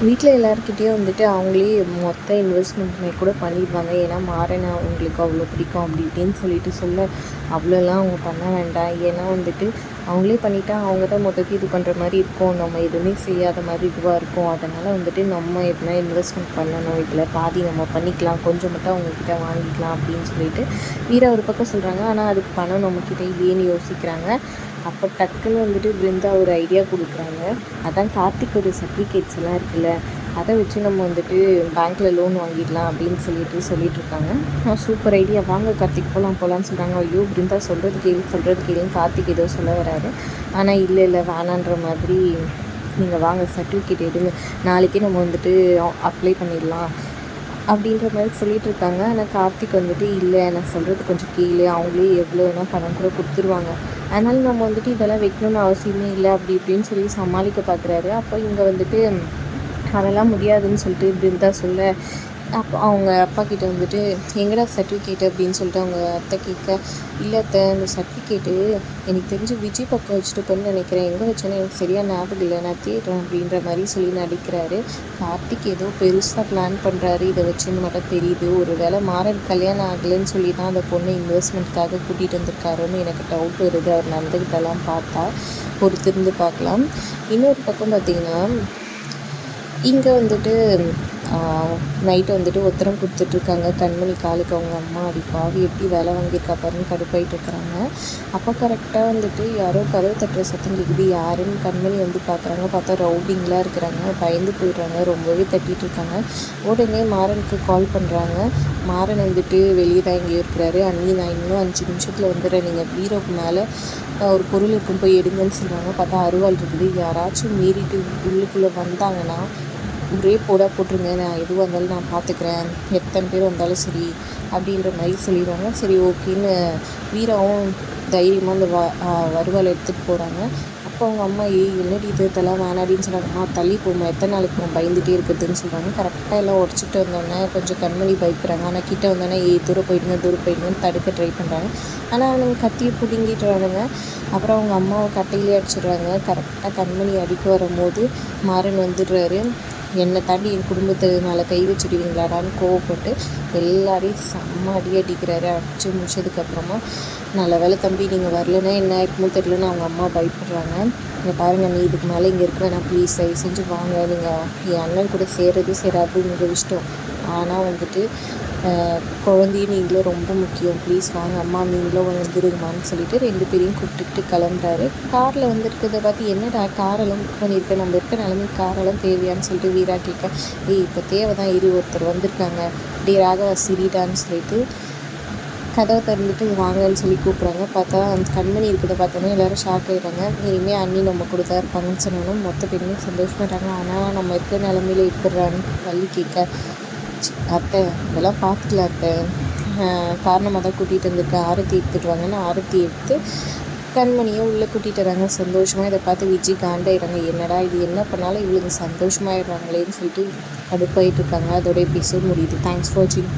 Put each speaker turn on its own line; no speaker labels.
வீட்டில் எல்லாருக்கிட்டேயும் வந்துட்டு அவங்களே மொத்த இன்வெஸ்ட்மெண்ட்டுமே கூட பண்ணிடுவாங்க. ஏன்னா மாறன் அவங்களுக்கு அவ்வளோ பிடிக்கும் அப்படி இப்படின்னு சொல்லிட்டு சொல்ல அவ்வளோலாம் அவங்க பண்ண வேண்டாம். ஏன்னா வந்துட்டு அவங்களே பண்ணிட்டா அவங்க தான் மொத்தத்தையும் இது பண்ணுற மாதிரி இருக்கும். நம்ம எதுவுமே செய்யாத மாதிரி இதுவாக இருக்கும். அதனால் வந்துட்டு நம்ம எதுனா இன்வெஸ்ட்மெண்ட் பண்ணணும். இதில் பாதி நம்ம பண்ணிக்கலாம், கொஞ்சம் மட்டும் அவங்கக்கிட்ட வாங்கிக்கலாம் அப்படின்னு சொல்லிட்டு வீரா ஒரு பக்கம் சொல்கிறாங்க. ஆனால் அதுக்கு பணம் நம்மக்கிட்ட இல்லையேன்னு யோசிக்கிறாங்க. அப்போ டக்குன்னு வந்துட்டு பிருந்தா ஒரு ஐடியா கொடுக்குறாங்க. அதான் கார்த்திக்கோட சர்டிஃபிகேட்ஸ் எல்லாம் இருக்குல்ல, அதை வச்சு நம்ம வந்துட்டு பேங்க்கில் லோன் வாங்கிடலாம் அப்படின்னு சொல்லிட்டுருக்காங்க. சூப்பர் ஐடியா, வாங்க கார்த்திக் போகலான்னு சொல்கிறாங்க. ஐயோ பிருந்தா சொல்கிறது கேளுன்னு கார்த்திக் ஏதோ சொல்ல வராரு. ஆனால் இல்லை வேணான்ற மாதிரி, நீங்கள் வாங்க சர்டிஃபிகேட் எடுங்க, நாளைக்கே நம்ம வந்துட்டு அப்ளை பண்ணிடலாம் அப்படின்ற மாதிரி சொல்லிகிட்டு இருக்காங்க. ஆனால் கார்த்திக் வந்துட்டு இல்லை, நான் சொல்கிறது கொஞ்சம் கேளு, அவங்களே எவ்வளோ வேணால் பணம் கூட கொடுத்துருவாங்க, அதனால் நம்ம வந்துட்டு இதெல்லாம் வைக்கணும்னு அவசியமே இல்லை அப்படி இப்படின்னு சொல்லி சமாளிக்க பார்க்குறாரு. அப்போ இங்கே வந்துட்டு அதெல்லாம் முடியாதுன்னு சொல்லிட்டு பிருந்தா சொல்ல, அப்போ அவங்க அப்பா கிட்டே வந்துட்டு எங்கடா சர்டிஃபிகேட்டு அப்படின்னு சொல்லிட்டு அவங்க அத்தை கேட்க, இல்லை அத்தை அந்த சர்டிஃபிகேட்டு எனக்கு தெரிஞ்சு விஜய் பக்கம் வச்சுட்டு போன்னு நினைக்கிறேன், எங்கே வச்சேன்னு எனக்கு சரியாக ஞாபகம் இல்லை, நான் தேடுறேன் அப்படின்ற மாதிரி சொல்லி நடிக்கிறாரு. கார்த்திக் ஏதோ பெருசாக பிளான் பண்ணுறாரு, இதை வச்சுன்னு மட்டும் தெரியுது. ஒரு வேளை மாறன் கல்யாணம் ஆகலைன்னு சொல்லி தான் அந்த பொண்ணு இன்வெஸ்ட்மெண்ட்காக கூட்டிகிட்டு வந்திருக்காருன்னு எனக்கு டவுட் வருது. அவர் நடந்துக்கிட்டெல்லாம் பார்த்தா பொறுத்திருந்து பார்க்கலாம். இன்னொரு பக்கம் பார்த்திங்கன்னா, இங்கே வந்துட்டு நைட்டு வந்துட்டு உத்தரம் கொடுத்துட்ருக்காங்க. கண்மணி காலுக்கு அவங்க அம்மா அடிப்பாவி எப்படி வேலை வாங்கியிருக்கா பாருன்னு கடுப்பாயிட்டு இருக்கிறாங்க. அப்போ கரெக்டாக வந்துட்டு யாரோ கதவு தட்டுற சத்தம் கேட்குது. யாருன்னு கண்மணி வந்து பார்க்குறாங்க. பார்த்தா ரவுடிங்லாம் இருக்கிறாங்க. பயந்து போயிடுறாங்க, ரொம்பவே தட்டிகிட்டு இருக்காங்க. உடனே மாறனுக்கு கால் பண்ணுறாங்க. மாறன் வந்துட்டு வெளியே தான் எங்கேயோ இருக்கிறாரு. அண்ணி நான் இன்னும் 5 நிமிஷத்தில் வந்துடுறேன், நீங்கள் பீரோக்கு மேலே ஒரு பொருள் இருக்கும் போய் எடுங்கன்னு சொல்கிறாங்க. பார்த்தா அருவாள் இருக்குது. யாராச்சும் மீறிட்டு உள்ளுக்குள்ளே வந்தாங்கன்னா ஒரே போட்டுருங்க, நான் எதுவாக இருந்தாலும் நான் பார்த்துக்கிறேன், எத்தனை பேர் வந்தாலும் சரி அப்படின்ற மாதிரி சொல்லிடுவாங்க. சரி ஓகேன்னு வீராவும் தைரியமாக அந்த வருவாள் எடுத்துகிட்டு போகிறாங்க. அப்போ அவங்க அம்மா என்னடி இதெல்லாம் வேணாடின்னு சொல்கிறாங்கம்மா, தள்ளி போமா, எத்தனை நாளைக்கு நம்ம பயந்துகிட்டே இருக்குதுன்னு சொல்கிறாங்க. கரெக்டாக எல்லாம் உடச்சிட்டு வந்தோடனே கொஞ்சம் கண்மணி பயப்படுறாங்க. ஆனால் கிட்டே வந்தோடனே தூரம் போயிடுங்கன்னு தடுக்க ட்ரை பண்ணுறாங்க. ஆனால் அவனுங்க கத்தியை பிடுங்கிட்டுறானுங்க. அப்புறம் அவங்க அம்மாவை கட்டையிலே அடிச்சிடுறாங்க. கரெக்டாக கண்மணி அடிக்க வரும்போது மாறன் வந்துடுறாரு. என்னை தாண்டி என் குடும்பத்து மேலே கை வச்சுடுவீங்களாடான்னு கோவப்பட்டு எல்லாரையும் செம்ம அடிக்கிறாரு. அடித்து முடிச்சதுக்கப்புறமா, நல்ல வேலை தம்பி நீங்கள் வரலன்னா என்ன இருக்குமோ தெரியலன்னு அவங்க அம்மா பயப்படுறாங்க. இங்கே பாருங்கள், நீ இதுக்கு மேலே இங்கே இருக்க வேணாம் ப்ளீஸ், தயவு செஞ்சு வாங்க, நீங்கள் என் அண்ணன் கூட சேராது உங்கள் இஷ்டம், ஆனால் வந்துட்டு குழந்தையும் நீங்களும் ரொம்ப முக்கியம், ப்ளீஸ் வாங்க அம்மா, நீங்களும் வந்துடுங்கம்மான்னு சொல்லிட்டு 2 பேரையும் கூப்பிட்டுக்கிட்டு கிளம்புறாரு. காரில் வந்துருக்கிறத பார்த்து என்னடா காரெல்லாம் புக் பண்ணியிருக்கேன், நம்ம இருக்க நிலமைக்கு காரெல்லாம் தேவையான்னு சொல்லிட்டு வீரா கேட்க, இப்போ தேவை தான், ஒருத்தர் வந்திருக்காங்க, ராகவா சிரிடான்னு சொல்லிட்டு கதவை திறந்துட்டு வாங்கன்னு சொல்லி கூப்பிட்றாங்க. பார்த்தா அந்த கண்மணி இருக்கிறத பார்த்தோன்னா எல்லோரும் ஷாக் ஆகிடுறாங்க. இனிமேல் அண்ணி நம்ம கூட தான் இருப்பாங்கன்னு சொன்னாலும் மொத்த பேருமே சந்தோஷப்படுறாங்க. ஆனால் நம்ம இருக்கிற நிலமையில இப்படிறான்னு வள்ளி கேட்க, அத்தை இதெல்லாம் பார்த்துக்கலாம் அத்தை, காரணமாக தான் கூட்டிகிட்டு வந்திருக்கேன், ஆரத்தி எடுத்துகிட்டு வாங்கன்னு ஆரத்தி எடுத்து கண்மணியும் உள்ளே கூட்டிகிட்டு வராங்க. சந்தோஷமாக இதை பார்த்து விஜய் காண்டாயிடுறாங்க. என்னடா இது, என்ன பண்ணாலும் இவளுக்கு சந்தோஷமாகிடுறாங்களேன்னு சொல்லிட்டு கடுப்பாயிட்டு இருக்காங்க. அதோட எபிசோட் முடியுது. தேங்க்ஸ் ஃபார் வாட்சிங்.